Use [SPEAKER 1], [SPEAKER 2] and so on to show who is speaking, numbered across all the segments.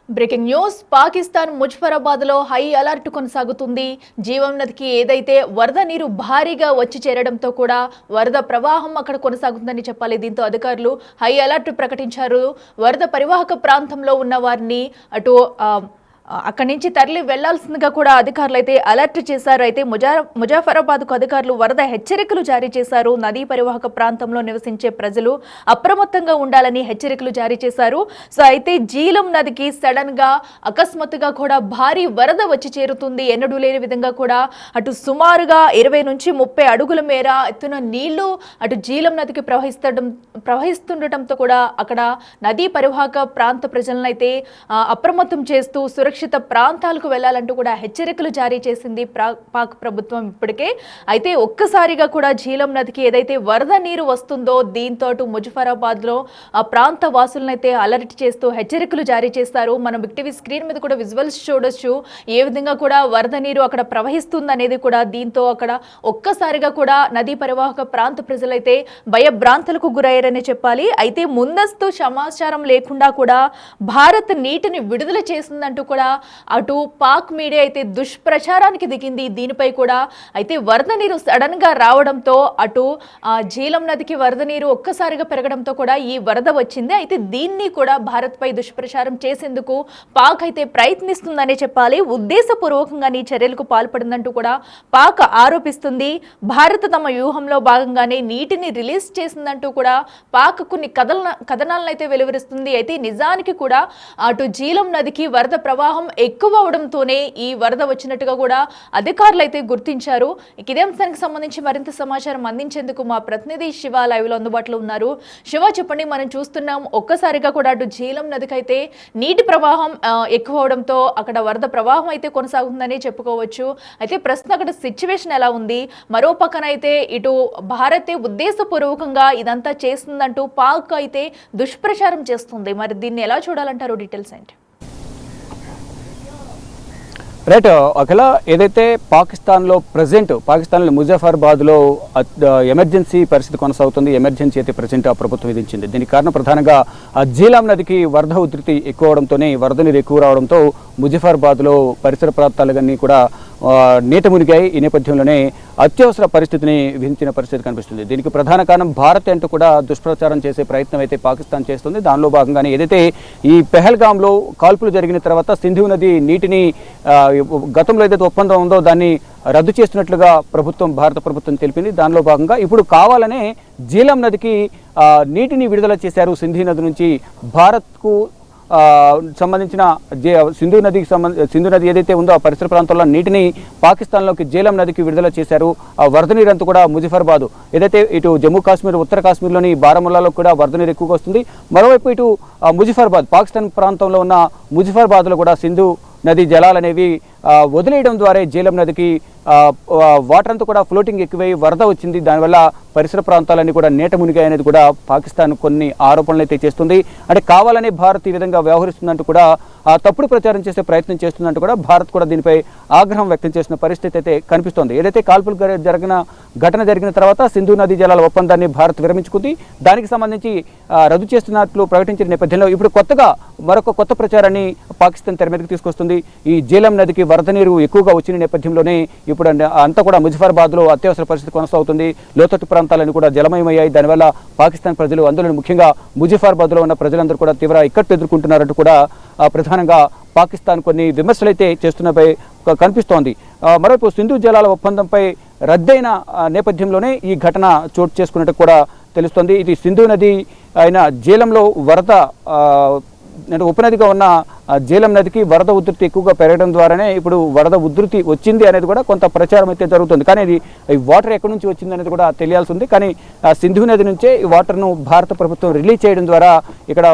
[SPEAKER 1] Breaking news Pakistan Muzaffarabad లో high alert కొనసాగుతుంది. జీవం నదికి ఏదైతే వరద నీరు భారీగా వచ్చి చేరడంతో కూడా వరద ప్రవాహం అక్కడ కొనసాగుతుందని చెప్పాలి. దీంతో అధికారులు హై అలర్ట్ ప్రకటించారు. వరద పరివాహక ప్రాంతంలో ఉన్న వారిని అటు అక్కడి నుంచి తరలి వెళ్లాల్సిందిగా కూడా అధికారులు అయితే అలర్ట్ చేశారు. అయితే ముజఫరాబాద్కు అధికారులు వరద హెచ్చరికలు జారీ చేశారు. నదీ పరివాహక ప్రాంతంలో నివసించే ప్రజలు అప్రమత్తంగా ఉండాలని హెచ్చరికలు జారీ చేశారు. సో అయితే జీలం నదికి సడన్ గా అకస్మాత్తుగా కూడా భారీ వరద వచ్చి చేరుతుంది. ఎన్నడూ లేని విధంగా కూడా అటు సుమారుగా 20 నుంచి 30 అడుగుల మేర ఎత్తున నీళ్లు అటు జీలం నదికి ప్రవహిస్తుండటంతో కూడా అక్కడ నదీ పరివాహక ప్రాంత ప్రజలను అయితే అప్రమత్తం చేస్తూ సురక్షిత ప్రాంతాలకు వెళ్లాలంటూ కూడా హెచ్చరికలు జారీ చేసింది పాక్ ప్రభుత్వం ఇప్పటికే. అయితే ఒక్కసారిగా కూడా జీలం నదికి ఏదైతే వరద నీరు వస్తుందో దీంతో ముజఫరాబాద్ లో ఆ ప్రాంత వాసులనైతే అలర్ట్ చేస్తూ హెచ్చరికలు జారీ చేస్తారు. మనం బిగ్ టీవీ స్క్రీన్ మీద కూడా విజువల్స్ చూడొచ్చు. ఏ విధంగా కూడా వరద నీరు అక్కడ ప్రవహిస్తుంది అనేది కూడా. దీంతో అక్కడ ఒక్కసారిగా కూడా నదీ పరివాహక ప్రాంత ప్రజలైతే భయభ్రాంతులకు గురయ్యారని చెప్పాలి. అయితే ముందస్తు సమాచారం లేకుండా కూడా భారత్ నీటిని విడుదల చేసిందంటూ కూడా అటు పాక్ మీడియా అయితే దుష్ప్రచారానికి దిగింది. దీనిపై కూడా అయితే వరద నీరు సడన్ గా రావడంతో అటు జీలం నదికి వరద నీరు ఒక్కసారిగా పెరగడంతో కూడా ఈ వరద వచ్చింది. అయితే దీన్ని కూడా భారత్ పై దుష్ప్రచారం చేసేందుకు పాక్ అయితే ప్రయత్నిస్తుందనే చెప్పాలి. ఉద్దేశపూర్వకంగా ఈ చర్యలకు పాల్పడిందంటూ కూడా పాక్ ఆరోపిస్తుంది. భారత్ తమ వ్యూహంలో భాగంగానే నీటిని రిలీజ్ చేసిందంటూ కూడా పాక్ కొన్ని కథనాలను అయితే వెలువరిస్తుంది. అయితే నిజానికి కూడా అటు జీలం నదికి వరద ప్రవాహం ఎక్కువ అవడంతోనే ఈ వరద వచ్చినట్టుగా కూడా అధికారులు అయితే గుర్తించారు. ఇదే అంశానికి సంబంధించి మరింత సమాచారం అందించేందుకు మా ప్రతినిధి శివ లైవ్ లో అందుబాటులో ఉన్నారు. శివ, చెప్పండి. మనం చూస్తున్నాం ఒక్కసారిగా కూడా అటు జీలం నదికి అయితే నీటి ప్రవాహం ఎక్కువ అవడంతో అక్కడ వరద ప్రవాహం అయితే కొనసాగుతుందని చెప్పుకోవచ్చు. అయితే ప్రస్తుతం అక్కడ సిచ్యువేషన్ ఎలా ఉంది? మరో పక్కన అయితే ఇటు భారతే ఉద్దేశపూర్వకంగా ఇదంతా చేస్తుందంటూ పాక్ అయితే దుష్ప్రచారం చేస్తుంది. మరి దీన్ని ఎలా చూడాలంటారు? డీటెయిల్స్ ఏంటి?
[SPEAKER 2] రైట్ అఖిల, ఏదైతే పాకిస్తాన్లో ముజఫరాబాద్లో ఎమర్జెన్సీ పరిస్థితి కొనసాగుతుంది. ఎమర్జెన్సీ అయితే ప్రజెంట్ ఆ ప్రభుత్వం విధించింది. దీనికి కారణం ప్రధానంగా జీలాం నదికి వరద ఉధృతి ఎక్కువ అవడంతోనే వరద నీరు ఎక్కువ రావడంతో ముజఫరాబాద్లో పరిసర ప్రాంతాలన్నీ కూడా నీట మునిగాయి. ఈ నేపథ్యంలోనే అత్యవసర పరిస్థితిని విధించిన పరిస్థితి కనిపిస్తుంది. దీనికి ప్రధాన కారణం భారత్ అంటూ కూడా దుష్ప్రచారం చేసే ప్రయత్నం అయితే పాకిస్తాన్ చేస్తుంది. దానిలో భాగంగానే ఏదైతే ఈ పెహల్గాంలో కాల్పులు జరిగిన తర్వాత సింధు నది నీటిని గతంలో ఏదైతే ఒప్పందం ఉందో దాన్ని రద్దు చేస్తున్నట్లుగా భారత ప్రభుత్వం తెలిపింది. దానిలో భాగంగా ఇప్పుడు కావాలనే జీలం నదికి నీటిని విడుదల చేశారు. సింధు నది నుంచి భారత్కు సంబంధించిన సింధు నది ఏదైతే ఉందో ఆ పరిసర ప్రాంతాల్లో నీటిని పాకిస్తాన్లోకి జీలం నదికి విడుదల చేశారు. ఆ వరద నీరంతా కూడా ముజఫరాబాద్ ఏదైతే ఇటు జమ్మూ కాశ్మీర్, ఉత్తర కాశ్మీర్లోని బారాముల్లాలో కూడా వరద నీరు ఎక్కువగా వస్తుంది. మరోవైపు ఇటు ముజఫరాబాద్ పాకిస్తాన్ ప్రాంతంలో ఉన్న ముజఫరాబాద్లో కూడా సింధు నది జలాలు అనేవి వదిలేయడం ద్వారా జీలం నదికి వాటర్ అంతా కూడా ఫ్లోటింగ్ ఎక్కువై వరద వచ్చింది. దానివల్ల పరిసర ప్రాంతాలన్నీ కూడా నీట మునిగాయి అనేది కూడా పాకిస్తాన్ కొన్ని ఆరోపణలు అయితే చేస్తుంది. అంటే కావాలనే భారత్ ఈ విధంగా వ్యవహరిస్తుందంటూ కూడా తప్పుడు ప్రచారం చేసే ప్రయత్నం చేస్తుందంటూ కూడా భారత్ కూడా దీనిపై ఆగ్రహం వ్యక్తం చేసిన పరిస్థితి అయితే కనిపిస్తోంది. ఏదైతే కాల్పులు ఘటన జరిగిన తర్వాత సింధు నదీ జలాల ఒప్పందాన్ని భారత్ విరమించుకుంది. దానికి సంబంధించి రద్దు చేస్తున్నట్లు ప్రకటించిన నేపథ్యంలో ఇప్పుడు కొత్తగా మరొక కొత్త ప్రచారాన్ని పాకిస్తాన్ తెర మీదకి తీసుకొస్తుంది. ఈ జీలం నదికి వరద నీరు ఎక్కువగా వచ్చిన నేపథ్యంలోనే ఇప్పుడు అంతా కూడా ముజఫరాబాద్లో అత్యవసర పరిస్థితి కొనసాగుతుంది. లోతట్టు ప్రాంతాలన్నీ కూడా జలమయమయ్యాయి. దానివల్ల పాకిస్తాన్ ప్రజలు, అందులో ముఖ్యంగా ముజఫరాబాద్లో ఉన్న ప్రజలందరూ కూడా తీవ్ర ఇక్కట్లు ఎదుర్కొంటున్నారంటూ కూడా ప్రధానంగా పాకిస్తాన్ కొన్ని విమర్శలైతే చేస్తున్నపై కనిపిస్తోంది. మరోవైపు సింధు జలాల ఒప్పందంపై రద్దయిన నేపథ్యంలోనే ఈ ఘటన చోటు చేసుకున్నట్టు కూడా తెలుస్తోంది. ఇది సింధు నది అయిన జీలంలో వరద ఉపనదిగా ఉన్న జీలం నదికి వరద ఉధృతి ఎక్కువగా పెరగడం ద్వారానే ఇప్పుడు వరద ఉధృతి వచ్చింది అనేది కూడా కొంత ప్రచారం అయితే జరుగుతుంది. కానీ ఈ వాటర్ ఎక్కడి నుంచి వచ్చింది అనేది కూడా తెలియాల్సి ఉంది. కానీ సింధు నది నుంచే ఈ వాటర్ను భారత ప్రభుత్వం రిలీజ్ చేయడం ద్వారా ఇక్కడ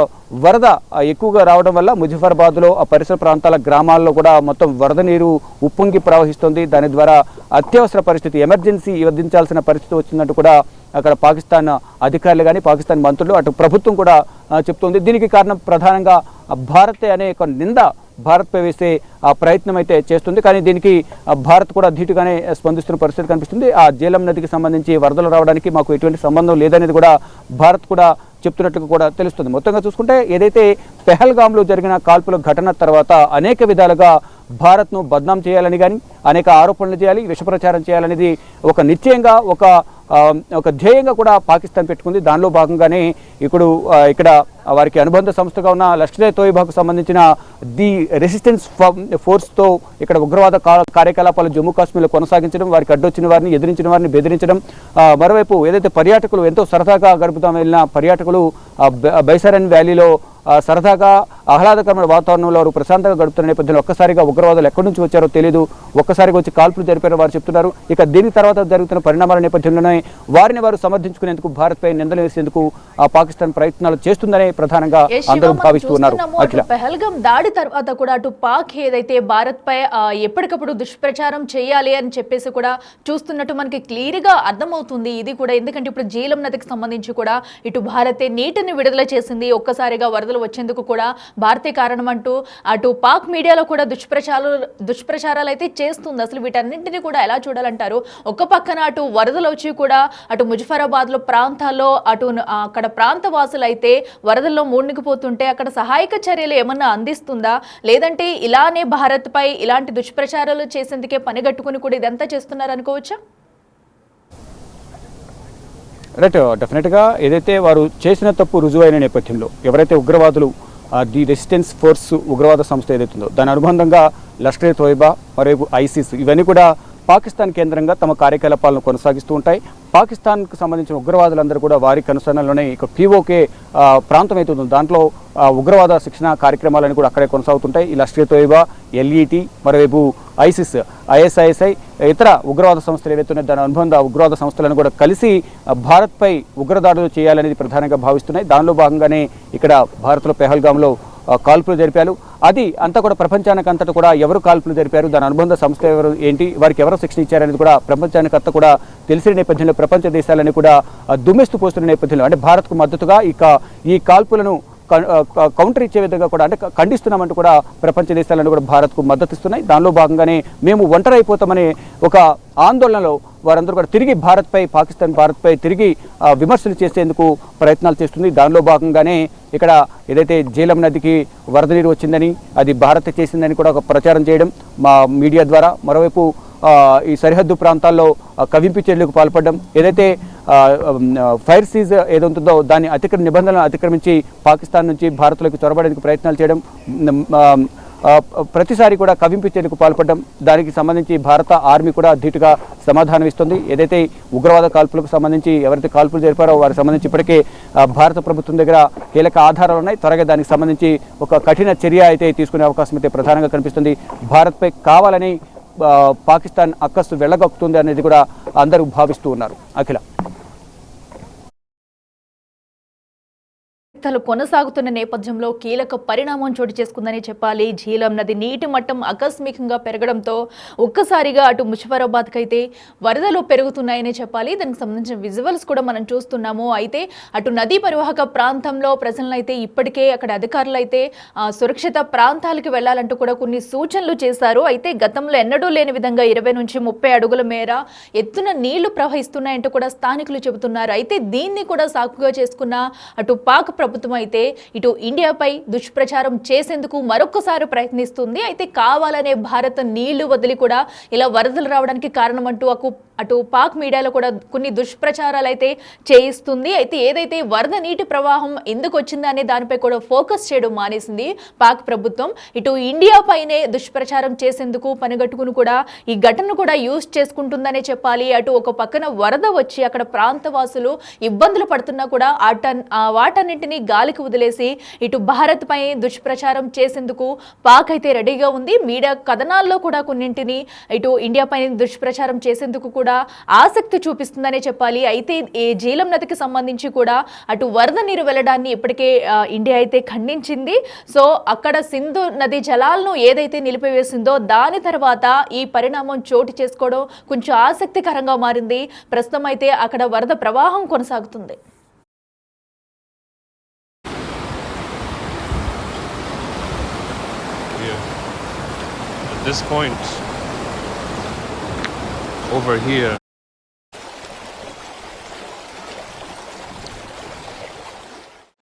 [SPEAKER 2] వరద ఎక్కువగా రావడం వల్ల ముజఫరాబాద్లో ఆ పరిసర ప్రాంతాల గ్రామాల్లో కూడా మొత్తం వరద నీరు ఉప్పొంగి ప్రవహిస్తుంది. దాని ద్వారా అత్యవసర పరిస్థితి, ఎమర్జెన్సీ విధించాల్సిన పరిస్థితి వచ్చిందంటూ కూడా అక్కడ పాకిస్తాన్ అధికారులు కానీ పాకిస్తాన్ మంత్రులు అటు ప్రభుత్వం కూడా చెప్తోంది. దీనికి కారణం ప్రధానంగా భారతే అనే ఒక నింద భారత్పై వేసే ప్రయత్నం అయితే చేస్తుంది. కానీ దీనికి భారత్ కూడా ధీటుగానే స్పందిస్తున్న పరిస్థితి కనిపిస్తుంది. ఆ జీలం నదికి సంబంధించి వరదలు రావడానికి మాకు ఎటువంటి సంబంధం లేదనేది కూడా భారత్ కూడా చెప్తున్నట్టుగా కూడా తెలుస్తుంది. మొత్తంగా చూసుకుంటే ఏదైతే పెహల్గాంలో జరిగిన కాల్పుల ఘటన తర్వాత అనేక విధాలుగా భారత్ను బద్నాం చేయాలని కానీ అనేక ఆరోపణలు చేయాలి, విష ప్రచారం చేయాలనేది ఒక నిశ్చయంగా ఒక ధ్యేయంగా కూడా పాకిస్తాన్ పెట్టుకుంది. దానిలో భాగంగానే ఇక్కడ వారికి అనుబంధ సంస్థగా ఉన్న లష్కర్ తోయిబాకు సంబంధించిన ది రెసిస్టెన్స్ ఫోర్స్తో ఇక్కడ ఉగ్రవాద కార్యకలాపాలు జమ్మూ కాశ్మీర్లో కొనసాగించడం, వారికి అడ్డొచ్చిన వారిని, ఎదిరించిన వారిని బెదిరించడం, మరోవైపు ఏదైతే పర్యాటకులు ఎంతో సరదాగా గడుపుతాం వెళ్ళిన పర్యాటకులు బైసారన్ వ్యాలీలో సరదాగా ఆహ్లాదకరమైన వాతావరణంలో వారు ప్రశాంతంగా గడుపుతున్న నేపథ్యంలో ఒక్కసారిగా ఉగ్రవాదులు ఎక్కడి నుంచి వచ్చారో తెలియదు, ఒక్కసారిగా వచ్చి కాల్పులు జరిపారో వారు చెప్తున్నారు. ఇక దీని తర్వాత జరుగుతున్న పరిణామాల నేపథ్యంలోనే వారిని వారు సమర్థించుకునేందుకు భారత్పై నిందలు వేసేందుకు పాకిస్తాన్ ప్రయత్నాలు చేస్తుందనే ప్రధానంగా అందరూ భావిస్తూ ఉన్నారు.
[SPEAKER 1] పెహల్గాం దాడి తర్వాత కూడా అటు పాక్ ఏదైతే భారత్ పై ఎప్పటికప్పుడు దుష్ప్రచారం చేయాలి అని చెప్పేసి కూడా చూస్తున్నట్టు మనకి క్లియర్ గా అర్థమవుతుంది. ఇది కూడా ఎందుకంటే ఇప్పుడు జీలం నదికి సంబంధించి కూడా ఇటు భారతే నీటిని విడుదల చేసింది, ఒక్కసారిగా వరదలు వచ్చేందుకు కూడా భారతే కారణం అంటూ అటు పాక్ మీడియాలో కూడా దుష్ప్రచారాలు అయితే చేస్తుంది. అసలు వీటన్నింటినీ కూడా ఎలా చూడాలంటారు? ఒక పక్కన అటు వరదలు వచ్చి కూడా అటు ముజఫరాబాద్ లో ప్రాంతాల్లో అక్కడ ప్రాంత వాసులు అయితే వరదల్లో మునిగిపోతుంటే అక్కడ సహాయక చర్యలు ఏమన్నా అందిస్తుందా, లేదంటే ఇలానే భారత్ పై ఇలాంటి దుష్ప్రచారాలు చేసేందుకే పనిగట్టుకుని కూడా ఇదంతా చేస్తున్నారు అనుకోవచ్చా?
[SPEAKER 2] రైట్, డెఫినెట్గా ఏదైతే వారు చేసిన తప్పు రుజువైన నేపథ్యంలో ఎవరైతే ఉగ్రవాదులు ది రెసిస్టెన్స్ ఫోర్స్ ఉగ్రవాద సంస్థ ఏదైతుందో దాని అనుబంధంగా లష్కర్ తోయిబా మరియు ఐసిస్ ఇవన్నీ కూడా పాకిస్తాన్ కేంద్రంగా తమ కార్యకలాపాలను కొనసాగిస్తూ ఉంటాయి. పాకిస్తాన్కు సంబంధించిన ఉగ్రవాదులందరూ కూడా వారి కనుసరణలోనే ఇక పీఓకే ప్రాంతం అవుతుంది, దాంట్లో ఉగ్రవాద శిక్షణ కార్యక్రమాలను కూడా అక్కడే కొనసాగుతుంటాయి. ఈ లష్కర్ తోయిబా, ఎల్ఈటి, మరోవైపు ఐసిస్, ఐఎస్ఐఎస్ఐ ఇతర ఉగ్రవాద సంస్థలు ఏవైతున్నాయో దాని అనుబంధ ఉగ్రవాద సంస్థలను కూడా కలిసి భారత్పై ఉగ్రదాడులు చేయాలనేది ప్రధానంగా భావిస్తున్నాయి. దానిలో భాగంగానే ఇక్కడ భారత్లో పెహల్గాంలో కాల్పులు జరిపారు. అది అంతా కూడా ప్రపంచానికి అంతటా కూడా ఎవరు కాల్పులు జరిపారు, దాని అనుబంధ సంస్థ ఎవరు, ఏంటి, వారికి ఎవరు శిక్షణ ఇచ్చారనేది కూడా ప్రపంచానికి అంతా కూడా తెలిసిన నేపథ్యంలో ప్రపంచ దేశాలని కూడా దుమ్మెస్తు పోస్తున్న నేపథ్యంలో అంటే భారత్కు మద్దతుగా ఈ కాల్పులను కౌంటర్ ఇచ్చే విధంగా కూడా అంటే ఖండిస్తున్నామంటూ కూడా ప్రపంచ దేశాలను కూడా భారత్కు మద్దతు ఇస్తున్నాయి. దానిలో భాగంగానే మేము ఒంటరి అయిపోతామనే ఒక ఆందోళనలో వారందరూ కూడా తిరిగి పాకిస్తాన్ భారత్పై తిరిగి విమర్శలు చేసేందుకు ప్రయత్నాలు చేస్తుంది. దానిలో భాగంగానే ఇక్కడ ఏదైతే జీలం నదికి వరద నీరు వచ్చిందని అది భారత్ చేసిందని కూడా ఒక ప్రచారం చేయడం మా మీడియా ద్వారా, మరోవైపు ఈ సరిహద్దు ప్రాంతాల్లో కవింపు చర్యలకు పాల్పడడం, ఏదైతే ఫైర్ సీజ్ ఏదవుతుందో దాన్ని నిబంధనలను అతిక్రమించి పాకిస్తాన్ నుంచి భారత్లోకి చొరబడేందుకు ప్రయత్నాలు చేయడం, ప్రతిసారి కూడా కవింపు చర్యలకు పాల్పడడం, దానికి సంబంధించి భారత ఆర్మీ కూడా ధీటుగా సమాధానం ఇస్తుంది. ఏదైతే ఉగ్రవాద కాల్పులకు సంబంధించి ఎవరైతే కాల్పులు జరిపారో వారికి సంబంధించి ఇప్పటికే భారత ప్రభుత్వం దగ్గర కీలక ఆధారాలు ఉన్నాయి. త్వరగా దానికి సంబంధించి ఒక కఠిన చర్య అయితే తీసుకునే అవకాశం అయితే ప్రధానంగా కనిపిస్తుంది. భారత్పై కావాలని పాకిస్తాన్ అక్కస్సు వెళ్ళగక్కుతుంది అనేది కూడా అందరూ భావిస్తూ ఉన్నారు. అఖిల,
[SPEAKER 1] కొనసాగుతున్న నేపథ్యంలో కీలక పరిణామం చోటు చేసుకుందని చెప్పాలి. జీలం నది నీటి మట్టం ఆకస్మికంగా పెరగడంతో ఒక్కసారిగా అటు ముజఫరాబాద్కి అయితే వరదలు పెరుగుతున్నాయని చెప్పాలి. దానికి సంబంధించిన విజువల్స్ కూడా మనం చూస్తున్నాము. అయితే అటు నదీ పరివాహక ప్రాంతంలో ప్రజలను అయితే ఇప్పటికే అక్కడ అధికారులు అయితే సురక్షిత ప్రాంతాలకు వెళ్లాలంటూ కూడా కొన్ని సూచనలు చేశారు. అయితే గతంలో ఎన్నడూ లేని విధంగా 20 నుంచి 30 అడుగుల మేర ఎత్తున నీళ్లు ప్రవహిస్తున్నాయంటూ కూడా స్థానికులు చెబుతున్నారు. అయితే దీన్ని కూడా సాకుగా చేసుకున్న అటు పాక్ ప్రభుత్వం అయితే ఇటు ఇండియాపై దుష్ప్రచారం చేసేందుకు మరొకసారి ప్రయత్నిస్తుంది. అయితే కావాలనే భారత్ నీళ్లు వదిలి కూడా ఇలా వరదలు రావడానికి కారణమంటూ అటు పాక్ మీడియాలో కూడా కొన్ని దుష్ప్రచారాలు అయితే చేయిస్తుంది. అయితే ఏదైతే వరద నీటి ప్రవాహం ఎందుకు వచ్చింది అనే దానిపై కూడా ఫోకస్ చేయడం మానేసింది పాక్ ప్రభుత్వం. ఇటు ఇండియా పైనే దుష్ప్రచారం చేసేందుకు పనిగట్టుకుని కూడా ఈ ఘటనను కూడా యూజ్ చేసుకుంటుందనే చెప్పాలి. అటు ఒక పక్కన వరద వచ్చి అక్కడ ప్రాంతవాసులు ఇబ్బందులు పడుతున్నా కూడా వాటన్నింటినీ గాలికి వదిలేసి ఇటు భారత్ పై దుష్ప్రచారం చేసేందుకు పాక్ అయితే రెడీగా ఉంది. మీడియా కథనాల్లో కూడా కొన్నింటిని ఇటు ఇండియా పై దుష్ప్రచారం చేసేందుకు కూడా ఆసక్తి చూపిస్తుందనే చెప్పాలి. అయితే ఈ జీలం నదికి సంబంధించి కూడా అటు వరద నీరు వెళ్లడాన్ని ఇప్పటికే ఇండియా అయితే ఖండించింది. సో అక్కడ సింధు నది జలాలను ఏదైతే నిలిపివేసిందో దాని తర్వాత ఈ పరిణామం చోటు చేసుకోవడం కొంచెం ఆసక్తికరంగా మారింది. ప్రస్తుతం అయితే అక్కడ వరద ప్రవాహం కొనసాగుతుంది.
[SPEAKER 3] At this point over here